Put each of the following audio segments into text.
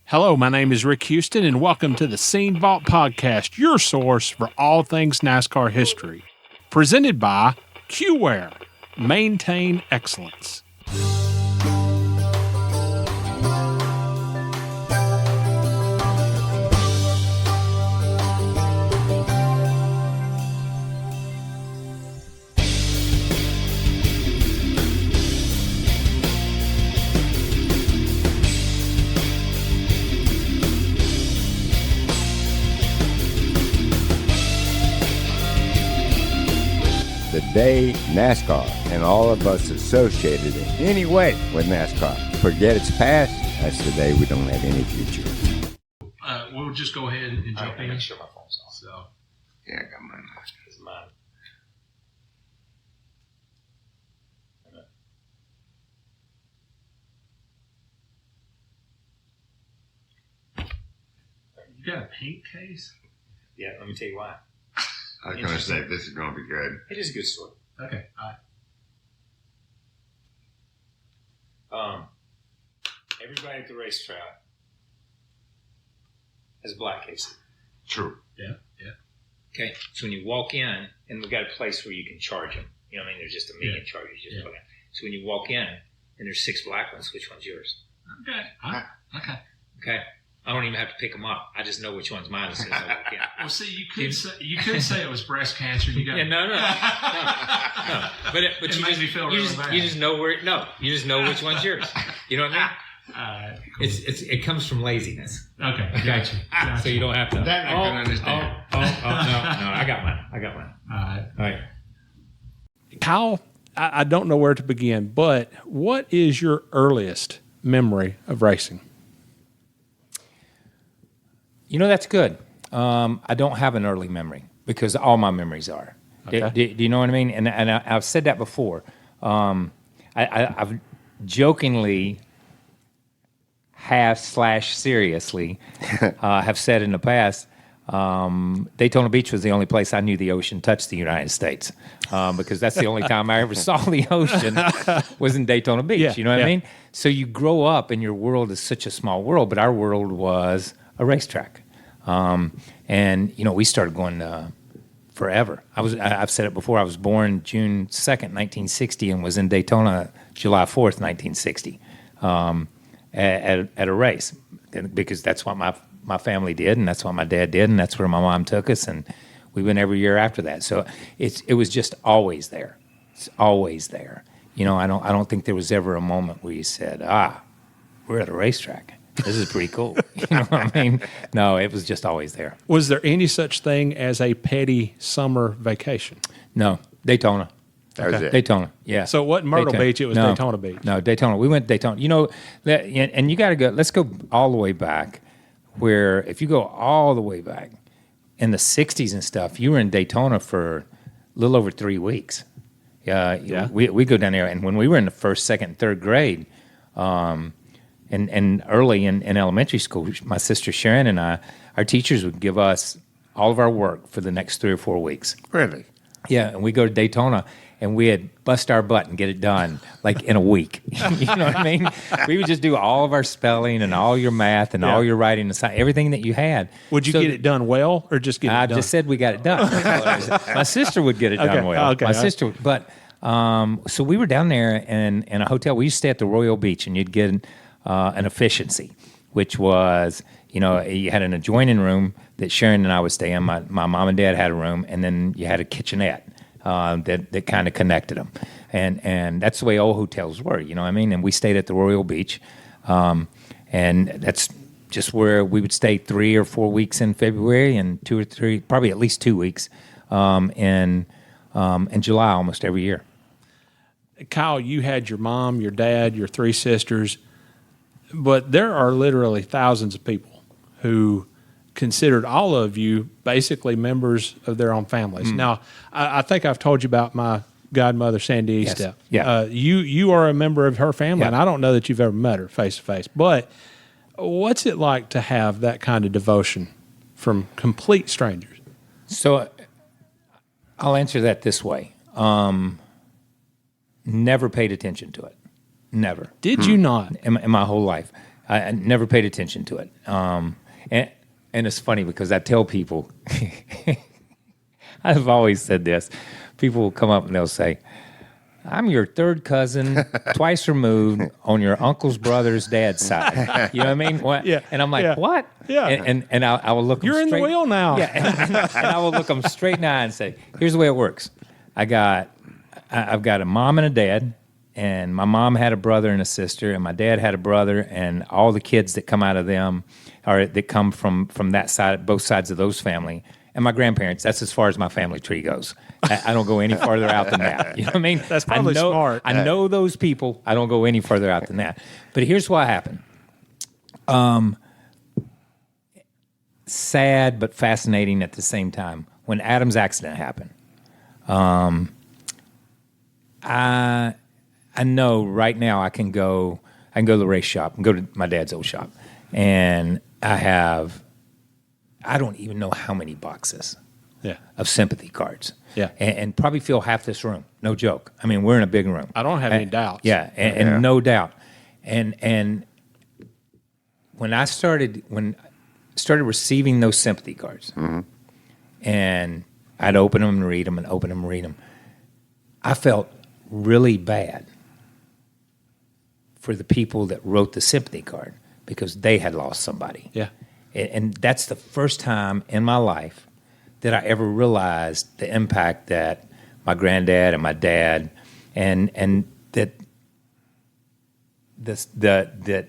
Hello, my name is Rick Houston, and welcome to the Scene Vault Podcast, your source for all things NASCAR history. Presented by QWare. Maintain excellence. The day NASCAR and all of us associated in any way with NASCAR forget its past, that's the day we don't have any future. We'll just go ahead and jump in. Make sure my phone's off. So, Yeah, I got mine. This is mine. you got a paint case? Yeah, let me tell you why. I was going to say, this is going to be good. It is a good story. Okay, all right. Everybody at the racetrack has a black case. True. Yeah. Okay, so when you walk in, and we've got a place where you can charge them. You know what I mean? There's just a million chargers. You just plug in. So when you walk in, and there's 6 black ones, which one's yours? Okay. Okay. I don't even have to pick them up. I just know which one's mine as soon as I walk in. Well, see, you could say it was breast cancer. You got No. But It made me feel really bad. You just know where. No, you just know which one's yours. You know what I mean? Cool. It comes from laziness. Okay, gotcha. So you don't have to. That I can understand. No, I got mine. All right. Kyle, I don't know where to begin, but what is your earliest memory of racing? You know, that's good. I don't have an early memory because all my memories are. Okay. Do you know what I mean? And I've said that before. I've jokingly seriously have said in the past, Daytona Beach was the only place I knew the ocean touched the United States because that's the only time I ever saw the ocean was in Daytona Beach. Yeah, you know what yeah. I mean? So you grow up and your world is such a small world, but our world was a racetrack. And, you know, we started going forever. I've said it before, I was born June 2nd, 1960 and was in Daytona July 4th, 1960 at a race because that's what my family did and that's what my dad did and that's where my mom took us and we went every year after that. So it was just always there. It's always there. You know, I don't think there was ever a moment where you said, we're at a racetrack. This is pretty cool. You know what I mean? No, it was just always there. Was there any such thing as a petty summer vacation? No, Daytona. That was it. Daytona, yeah. So it wasn't Myrtle Beach, it was Daytona Beach. No, Daytona. We went to Daytona. You know, and you got to go, let's go all the way back where if you go all the way back in the 60s and stuff, you were in Daytona for a little over 3 weeks. Yeah. We go down there, and when we were in the first, second, third grade, and early in elementary school, my sister Sharon and I, our teachers would give us all of our work for the next 3 or 4 weeks. Really? Yeah, and we go to Daytona, and we'd bust our butt and get it done like in a week. You know what I mean? We would just do all of our spelling and all your math and all your writing and everything that you had. Would you get it done well or just get it done? I just said we got it done. My sister would get it done well. Okay. My sister, but so we were down there in a hotel. We used to stay at the Royal Beach, and you'd get an efficiency, which was, you know, you had an adjoining room that Sharon and I would stay in. My mom and dad had a room, and then you had a kitchenette that kind of connected them. And that's the way old hotels were, you know what I mean? And we stayed at the Royal Beach, and that's just where we would stay 3 or 4 weeks in February and 2 or 3, probably at least 2 weeks in July almost every year. Kyle, you had your mom, your dad, your 3 sisters, but there are literally thousands of people who considered all of you basically members of their own families. Now, I think I've told you about my godmother, Sandy Eastep. Yeah. You are a member of her family, Yeah. and I don't know that you've ever met her face to face. But what's it like to have that kind of devotion from complete strangers? So I'll answer that this way. Never paid attention to it. Never. Did you not? In my whole life. I never paid attention to it. And it's funny because I tell people, I've always said this. People will come up and they'll say, I'm your third cousin, twice removed, on your uncle's brother's dad's side. You know what I mean? What? Yeah. And I'm like, Yeah. what? Yeah. And I will look them You're in the straight- wheel now. Yeah. And I will look them straight in the eye and say, here's the way it works. I've got a mom and a dad, and my mom had a brother and a sister, and my dad had a brother, and all the kids that come out of them, or that come from that side, both sides of those family, and my grandparents. That's as far as my family tree goes. I don't go any farther out than that. You know what I mean? That's probably smart. I know those people. I don't go any further out than that. But here's what happened. Sad but fascinating at the same time. When Adam's accident happened, I know right now I can go to the race shop and go to my dad's old shop, and I don't even know how many boxes Yeah. of sympathy cards. Yeah. And probably fill half this room. No joke. I mean, we're in a big room. I don't have any doubts. Yeah, and no doubt. And when I started receiving those sympathy cards, and I'd open them and read them and open them and read them, I felt really bad for the people that wrote the sympathy card because they had lost somebody. Yeah. And that's the first time in my life that I ever realized the impact that my granddad and my dad and that that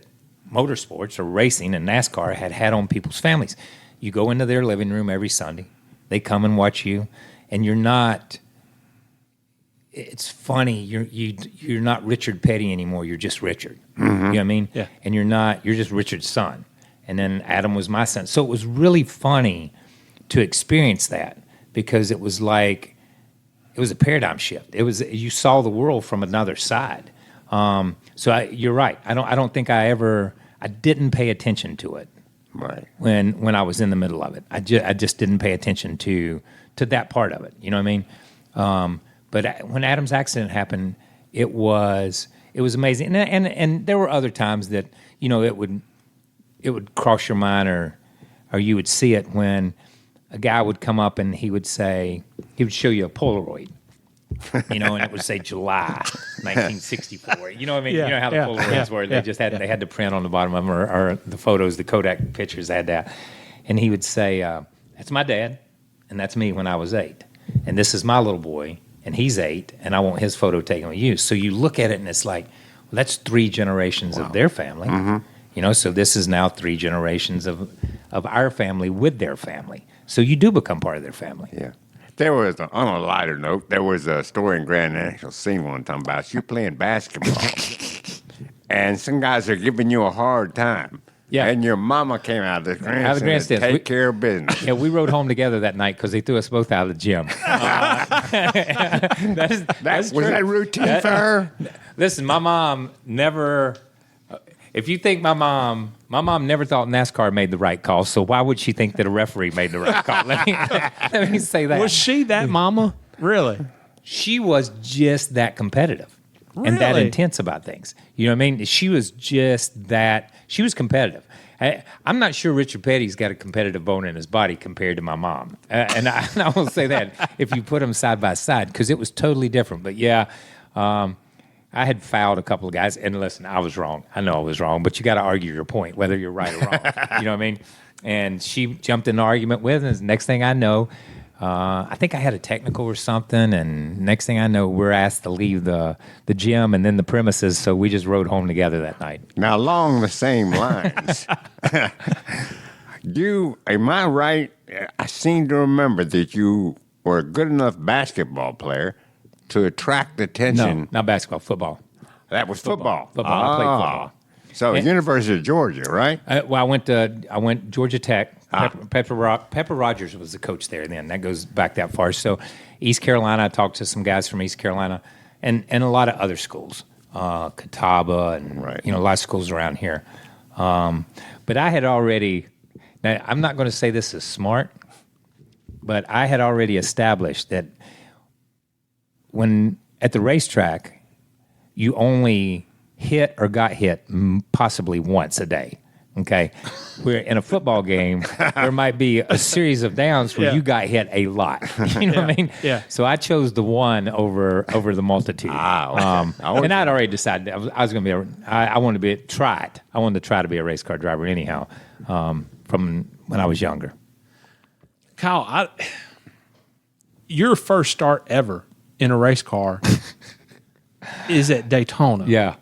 motorsports or racing and NASCAR had on people's families. You go into their living room every Sunday. They come and watch you, and you're not. It's funny. You're not Richard Petty anymore. You're just Richard. You know what I mean? Yeah. And you're just Richard's son. And then Adam was my son. So it was really funny to experience that because it was like it was a paradigm shift. You saw the world from another side. You're right. I don't think I didn't pay attention to it. Right. When I was in the middle of it. I just didn't pay attention to that part of it. You know what I mean? But when Adam's accident happened, it was amazing. And there were other times that, you know, it would cross your mind or you would see it when a guy would come up and he would show you a Polaroid, you know, and it would say July 1964. You know what I mean? Yeah, you know how the yeah, Polaroids yeah, were. They yeah, just they had to print on the bottom of them or the photos, the Kodak pictures had that. And he would say, that's my dad and that's me when I was 8. And this is my little boy and he's 8 and I want his photo taken with you. So you look at it and it's like, well, that's 3 generations of their family. Mm-hmm. You know, so this is now 3 generations of our family with their family. So you do become part of their family. Yeah. There was, on a lighter note, there was a story in Grand National scene one time about you playing basketball, and some guys are giving you a hard time. Yeah. And your mama came out of the grandstand to take care of business. Yeah, we rode home together that night because they threw us both out of the gym. That's Was true. that routine for her? Listen, my mom never. If you think my mom never thought NASCAR made the right call, so why would she think that a referee made the right call? Let me say that. Was she that mama? Really? She was just that competitive and that Really? intense about things. You know what I mean? She was just that. She was competitive. I'm not sure Richard Petty's got a competitive bone in his body compared to my mom. And I will say that if you put them side by side, because it was totally different. But yeah, I had fouled a couple of guys. And listen, I was wrong. I know I was wrong. But you got to argue your point, whether you're right or wrong. You know what I mean? And she jumped in an argument with us. Next thing I know, I think I had a technical or something, and next thing I know, we're asked to leave the gym and then the premises, so we just rode home together that night. Now, along the same lines, am I right? I seem to remember that you were a good enough basketball player to attract attention. No, not basketball, football. That was football. Football. I played football. So, University of Georgia, right? I went Georgia Tech. Pepper Rogers was the coach there then. That goes back that far. So East Carolina, I talked to some guys from East Carolina and a lot of other schools, Catawba and Right. a lot of schools around here. But I had already, now I'm not going to say this is smart, but I had already established that when at the racetrack, you only hit or got hit possibly once a day. Okay, where in a football game there might be a series of downs where Yeah. you got hit a lot. You know what I mean? Yeah. So I chose the one over the multitude. Okay. And I'd already decided I was going to be. I wanted to try it. I wanted to try to be a race car driver anyhow. From when I was younger. Kyle, your first start ever in a race car is at Daytona. Yeah.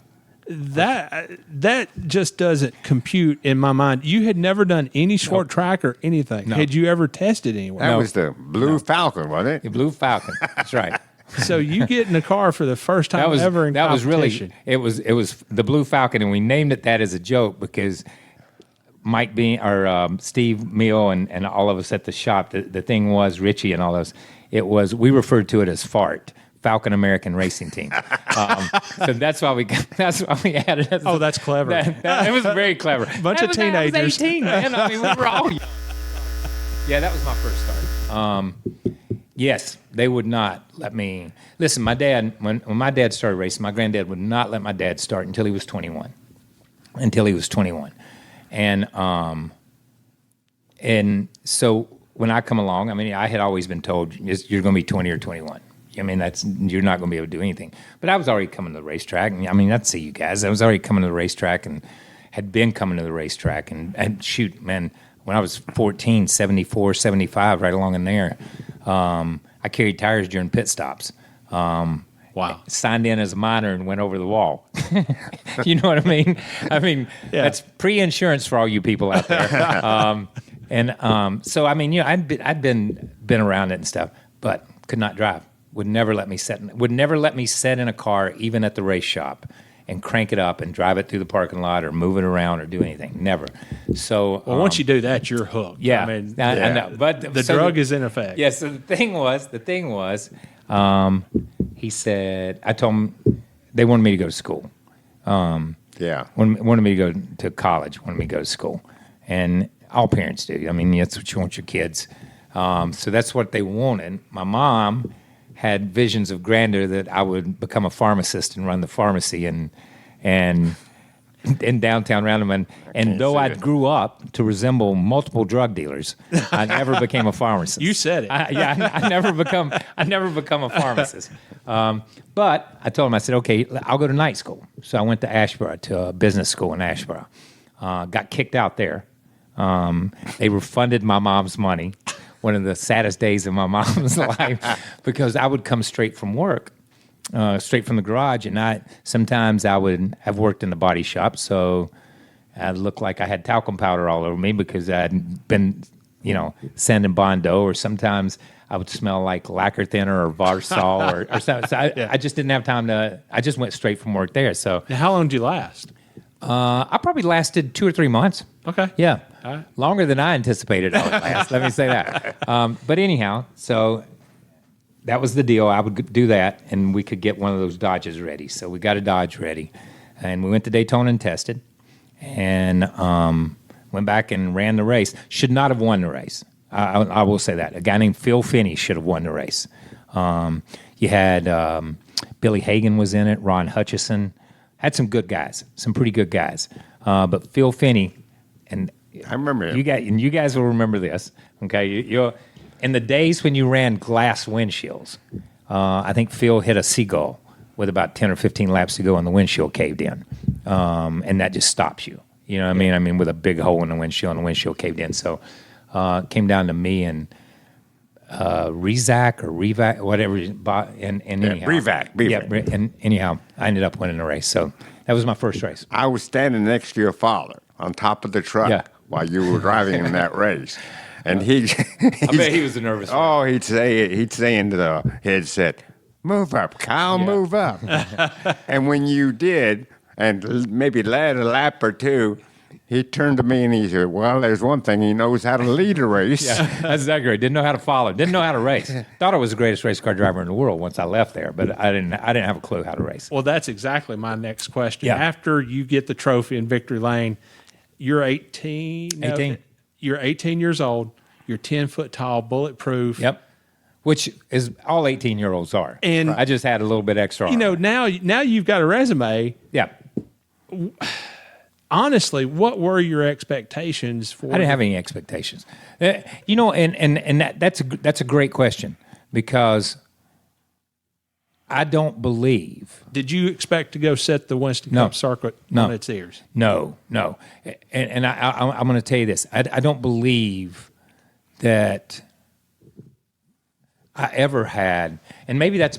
That just doesn't compute in my mind. You had never done any short track or anything. No. Had you ever tested anywhere? That was the Blue Falcon, wasn't it? The Blue Falcon. That's right. So you get in the car for the first time ever in that competition. was really it was the Blue Falcon, and we named it that as a joke because Mike Bean or Steve Meal and all of us at the shop. The thing was Richie and all those. It was we referred to it as FART. Falcon American Racing Team. So that's why we added it. Oh, that's clever. It was very clever. Bunch of teenagers. I was 18, man. I mean, we were all young. Yeah, that was my first start. Yes, they would not let me. Listen, my dad, when my dad started racing, my granddad would not let my dad start until he was 21. And so when I come along, I mean, I had always been told you're going to be 20 or 21. I mean, you're not going to be able to do anything. But I was already coming to the racetrack. I mean, I'd see you guys. I was already coming to the racetrack and had been coming to the racetrack. And shoot, man, when I was 14, 74, 75, right along in there, I carried tires during pit stops. Wow. Signed in as a minor and went over the wall. You know what I mean? Yeah. That's pre-insurance for all you people out there. So I mean, you know, I'd been around it and stuff, but could not drive. Would never let me sit in a car, even at the race shop, and crank it up and drive it through the parking lot or move it around or do anything. Never. So Well, once you do that, you're hooked. yeah, I mean, I know. But the drug is in effect. Yeah. So the thing was, he said, I told him they wanted me to go to school. Yeah. Wanted me to go to college. Wanted me to go to school, and all parents do. I mean, that's what you want your kids. So that's what they wanted. My mom had visions of grandeur that I would become a pharmacist and run the pharmacy in downtown Roundup. And though I grew up to resemble multiple drug dealers, I never became a pharmacist. You said it. I never become a pharmacist. But I told him, I said, okay, I'll go to night school. So I went to Asheboro, to a business school in Asheboro. Got kicked out there. They refunded my mom's money. One of the saddest days of my mom's life, because I would come straight from work, straight from the garage, and sometimes I would have worked in the body shop, so I looked like I had talcum powder all over me because I'd been, sanding Bondo, or sometimes I would smell like lacquer thinner or Varsol or something. So I just didn't have time to. I just went straight from work there. So Now, how long did you last? I probably lasted 2 or 3 months. Okay. Yeah. All right. Longer than I anticipated I would last. Let me say that. But anyhow, so that was the deal. I would do that, and we could get one of those Dodges ready. So we got a Dodge ready, and we went to Daytona and tested, and went back and ran the race. Should not have won the race. I will say that. A guy named Phil Finney should have won the race. You had Billy Hagan was in it, Ron Hutchison. Had some good guys, some pretty good guys. But Phil Finney, and I remember him. you guys will remember this. Okay, you're in the days when you ran glass windshields. I think Phil hit a seagull with about 10 or 15 laps to go, and the windshield caved in, and that just stops you. You know what I mean? I mean, with a big hole in the windshield, and the windshield caved in. So it came down to me and Rezac or Revac, whatever. And anyhow, Brevac. yeah. And anyhow, I ended up winning the race. So that was my first race. I was standing next to your father on top of the truck Yeah. while you were driving in that race. And I bet he was a nervous one. Oh, he'd say into the headset, "Move up, Kyle, move up." And when you did, and maybe led a lap or two, he turned to me and he said, "Well, there's one thing, he knows how to lead a race." Yeah, that's exactly right. Didn't know how to follow. Didn't know how to race. Thought I was the greatest race car driver in the world once I left there, but I didn't have a clue how to race. Well, that's exactly my next question. Yeah. After you get the trophy in Victory Lane, you're 18. 18. You're 18 years old. You're 10-foot tall, bulletproof. Yep. Which is all 18-year-olds are. And- I just had a little bit extra. You on. know, now you've got a resume. Yeah. honestly, what were your expectations for? I didn't have any expectations. That's a great question because I don't believe. Did you expect to go set the Winston No. Cup circuit No. on its ears? No. And I'm going to tell you this. I don't believe that I ever had, and maybe that's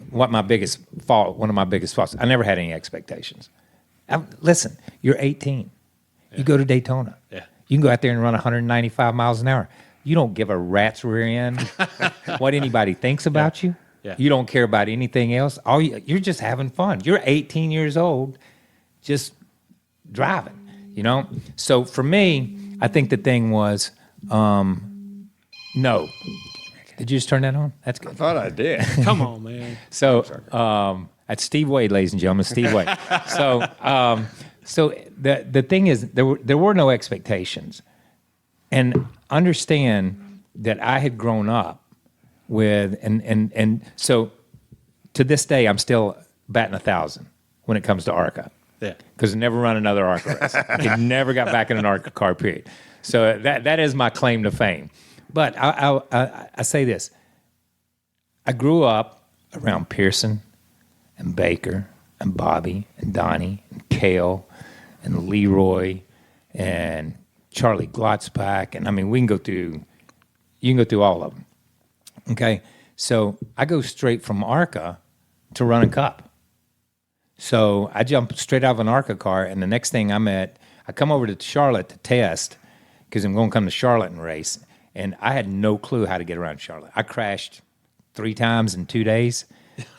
what my biggest fault, one of my biggest faults. I never had any expectations. Listen, you're 18. You go to Daytona. Yeah. You can go out there and run 195 miles an hour. You don't give a rat's rear end what anybody thinks about you. Yeah. You don't care about anything else. You're just having fun. You're 18 years old, just driving, So for me, I think the thing was, no. Did you just turn that on? That's I good. thought I did. Come on, man. So that's Steve Wade, ladies and gentlemen, Steve Wade. So the thing is, there were no expectations, and understand that I had grown up with, and so to this day, I'm still batting 1,000 when it comes to ARCA. Yeah. Because I never run another ARCA race. I never got back in an ARCA car, period. So that is my claim to fame. But I say this. I grew up around Pearson and Baker and Bobby and Donnie and Cale and Leroy and Charlie Glotzbach. And I mean, you can go through all of them. Okay. So I go straight from ARCA to running Cup. So I jump straight out of an ARCA car, and the next thing I come over to Charlotte to test because I'm going to come to Charlotte and race. And I had no clue how to get around Charlotte. I crashed 3 times in 2 days.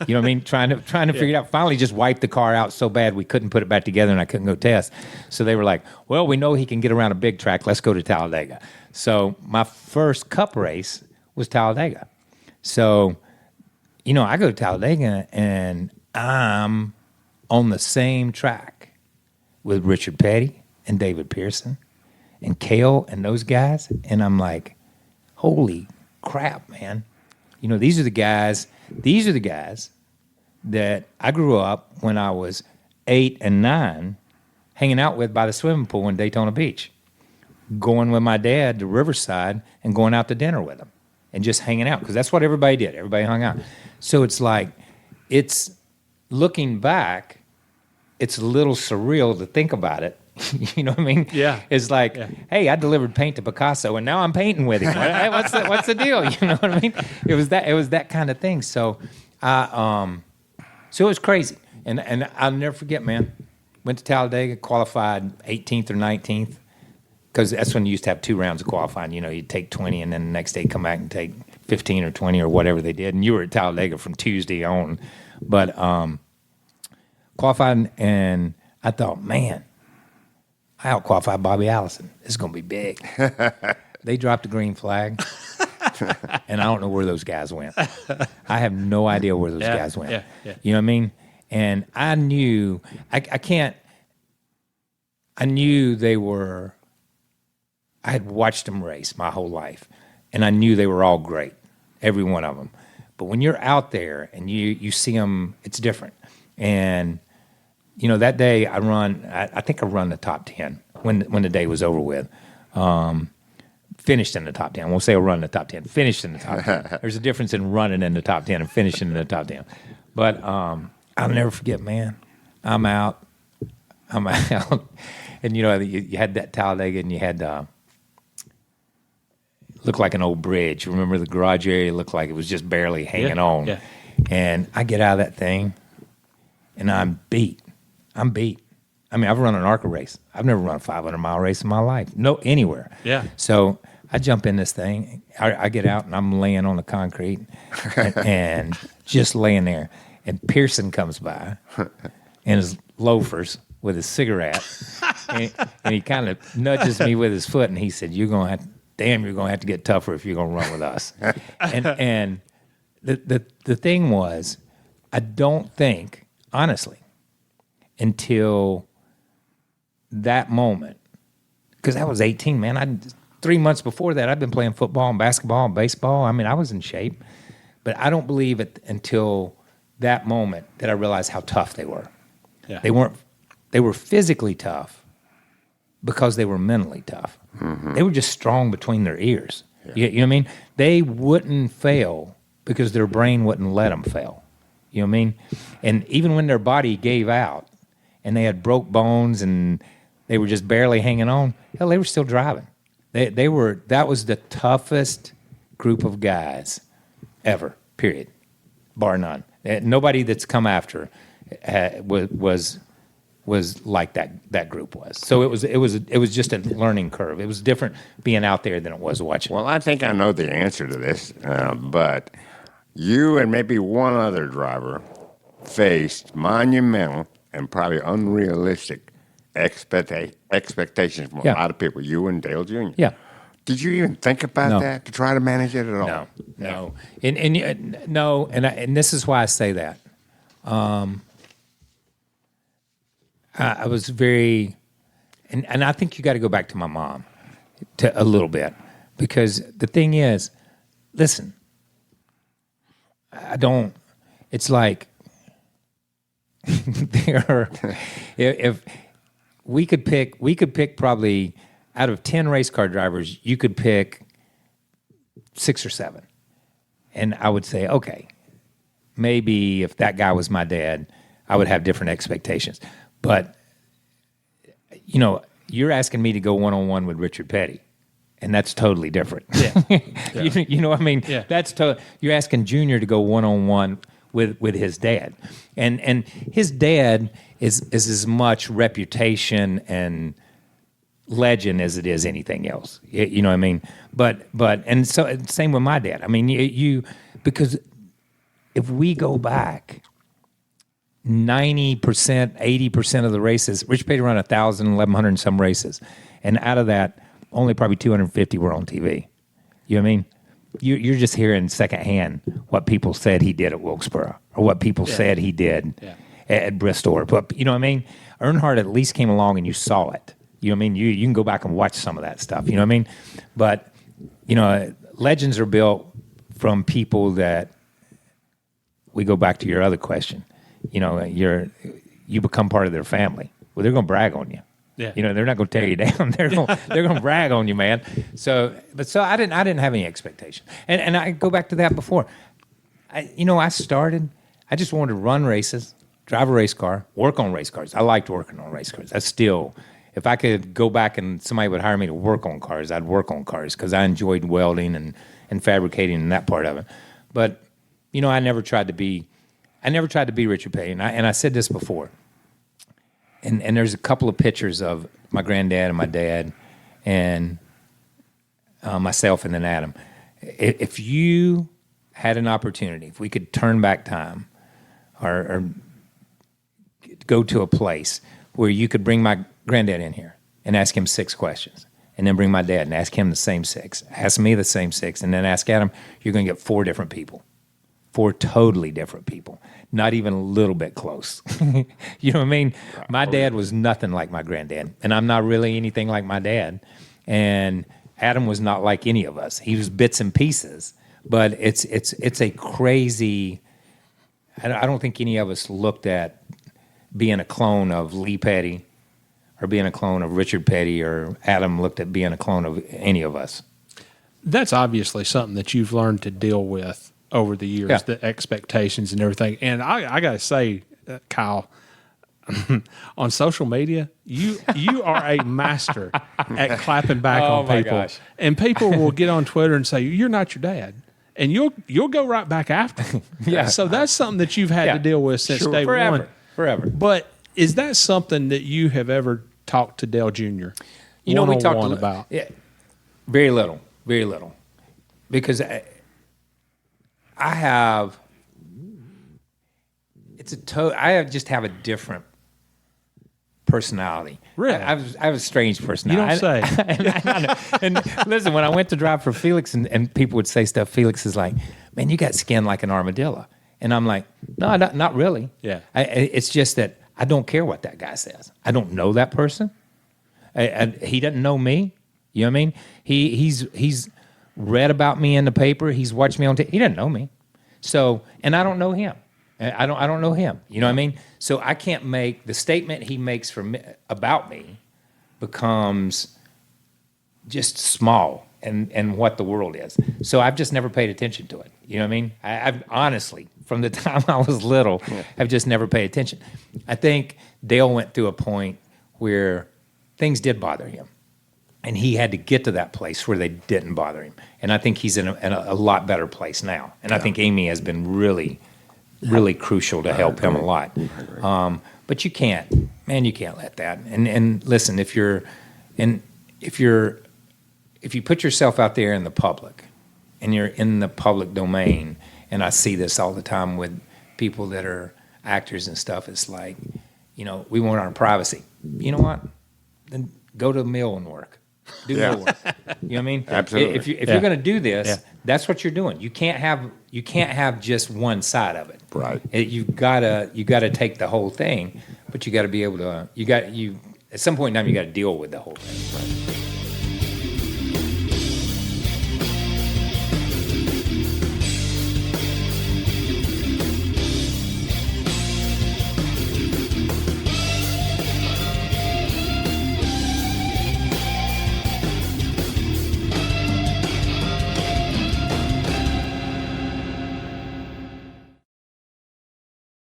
You know what I mean? Trying to figure it out. Finally, just wiped the car out so bad we couldn't put it back together, and I couldn't go test. So they were like, "Well, we know he can get around a big track. Let's go to Talladega." So my first Cup race was Talladega. So, I go to Talladega, and I'm on the same track with Richard Petty and David Pearson and Cale and those guys, and I'm like, holy crap, man. These are the guys that I grew up when I was 8 and 9 hanging out with by the swimming pool in Daytona Beach, going with my dad to Riverside and going out to dinner with him and just hanging out because that's what everybody did. Everybody hung out. So it's like, looking back, it's a little surreal to think about it. You know what I mean? Yeah. It's like, hey, I delivered paint to Picasso, and now I'm painting with him. Hey, what's the deal? You know what I mean? It was that kind of thing. So, so it was crazy, and I'll never forget, man. Went to Talladega, qualified 18th or 19th, because that's when you used to have 2 rounds of qualifying. You'd take 20, and then the next day come back and take 15 or 20 or whatever they did. And you were at Talladega from Tuesday on, but qualified, and I thought, man, I out-qualified Bobby Allison. This is going to be big. They dropped the green flag, and I don't know where those guys went. I have no idea where those guys went. Yeah. You know what I mean? And I knew, I knew they were, I had watched them race my whole life, and I knew they were all great, every one of them. But when you're out there and you see them, it's different. And that day I think I run the top 10 when the day was over with. Finished in the top 10. We'll say I run the top 10. Finished in the top 10. There's a difference in running in the top 10 and finishing in the top 10. But I'll never forget, man. I'm out. And you had that Talladega, and you had looked like an old bridge. Remember the garage area looked like it was just barely hanging on. Yeah. And I get out of that thing, and I'm beat. I mean, I've run an ARCA race. I've never run a 500-mile race in my life. No, anywhere. Yeah. So I jump in this thing. I get out, and I'm laying on the concrete and just laying there. And Pearson comes by in his loafers with his cigarette, and he kind of nudges me with his foot, and he said, you're going to have to get tougher if you're going to run with us. And the thing was, I don't think, honestly, until that moment, because I was 18, man. 3 months before that, I'd been playing football and basketball and baseball. I mean, I was in shape. But I don't believe it until that moment that I realized how tough they were. Yeah. They weren't They were physically tough because they were mentally tough. They were just strong between their ears. You know what I mean? They wouldn't fail because their brain wouldn't let them fail. You know what I mean? And even when their body gave out and they had broke bones and they were just barely hanging on, hell, they were still driving. That was the toughest group of guys ever, period, bar none. Nobody that's come after was like that group was. So it was just a learning curve. It was different being out there than it was watching. Well, I think I know the answer to this, but you and maybe one other driver faced monumental and probably unrealistic expectations from a lot of people, you and Dale Jr. Yeah. Did you even think about No. that to try to manage it at all? No. And this is why I say that. I was very, and I think you got to go back to my mom a little bit, because the thing is, listen, it's like, if we could pick probably out of 10 race car drivers, you could pick 6 or 7. And I would say, okay, maybe if that guy was my dad, I would have different expectations. But, you know, you're asking me to go one-on-one with Richard Petty, and that's totally different. Yeah. You know what I mean? Yeah. You're asking Junior to go one-on-one with his dad. And his dad is as much reputation and legend as it is anything else. You know what I mean? But and so same with my dad. I mean, you because if we go back 90%, 80% of the races, Rich Petty ran 1,000, 1,100 and some races. And out of that, only probably 250 were on TV. You know what I mean? You're just hearing secondhand what people said he did at Wilkesboro or what people said he did at Bristol. But you know what I mean? Earnhardt at least came along and you saw it. You know what I mean? You can go back and watch some of that stuff. You know what I mean? But, you know, legends are built from people that, we go back to your other question. You know, you become part of their family. Well, they're going to brag on you. Yeah. You know, they're not going to tear you down. They're going to brag on you, man. So I didn't have any expectations. And I go back to that before. I just wanted to run races, drive a race car, work on race cars. I liked working on race cars. If I could go back and somebody would hire me to work on cars, I'd work on cars because I enjoyed welding and fabricating and that part of it. But, you know, I never tried to be Richard Petty. And I said this before. And there's a couple of pictures of my granddad and my dad and myself and then Adam. If you had an opportunity, if we could turn back time or go to a place where you could bring my granddad in here and ask him 6 questions, and then bring my dad and ask him the same 6, ask me the same 6, and then ask Adam, you're going to get 4 different people. 4 totally different people, not even a little bit close. You know what I mean? My dad was nothing like my granddad, and I'm not really anything like my dad. And Adam was not like any of us. He was bits and pieces, but it's a crazy. I don't think any of us looked at being a clone of Lee Petty or being a clone of Richard Petty, or Adam looked at being a clone of any of us. That's obviously something that you've learned to deal with over the years, the expectations and everything. And I got to say, Kyle, on social media, you are a master at clapping back on my people. gosh. And people will get on Twitter and say, you're not your dad. And you'll go right back after him. Yeah. So that's something that you've had to deal with since day one. Forever. But is that something that you have ever talked to Dale Jr. We talked about? Yeah, very little, because I have. I just have a different personality. Really? I have a strange personality. You don't say. And listen, when I went to drive for Felix, and people would say stuff, Felix is like, "Man, you got skin like an armadillo," and I'm like, "No, not really." Yeah. It's just that I don't care what that guy says. I don't know that person. He doesn't know me. You know what I mean? He's read about me in the paper. He's watched me on TV. He doesn't know me. So, and I don't know him. And I don't know him. You know what I mean? So I can't make the statement he makes about me becomes just small and what the world is. So I've just never paid attention to it. You know what I mean? I've honestly, from the time I was little, I've just never paid attention. I think Dale went through a point where things did bother him. And he had to get to that place where they didn't bother him. And I think he's in a lot better place now. And I think Amy has been really, really crucial to help him a lot. But you can't let that. And listen, if you put yourself out there in the public, and you're in the public domain, and I see this all the time with people that are actors and stuff, it's like, we want our privacy. You know what? Then go to the mill and work. Do more work. You know what I mean? Absolutely. If you're going to do this, that's what you're doing. You can't have just one side of it. Right. You gotta take the whole thing, but you got to be able to. At some point in time, you got to deal with the whole thing. Right.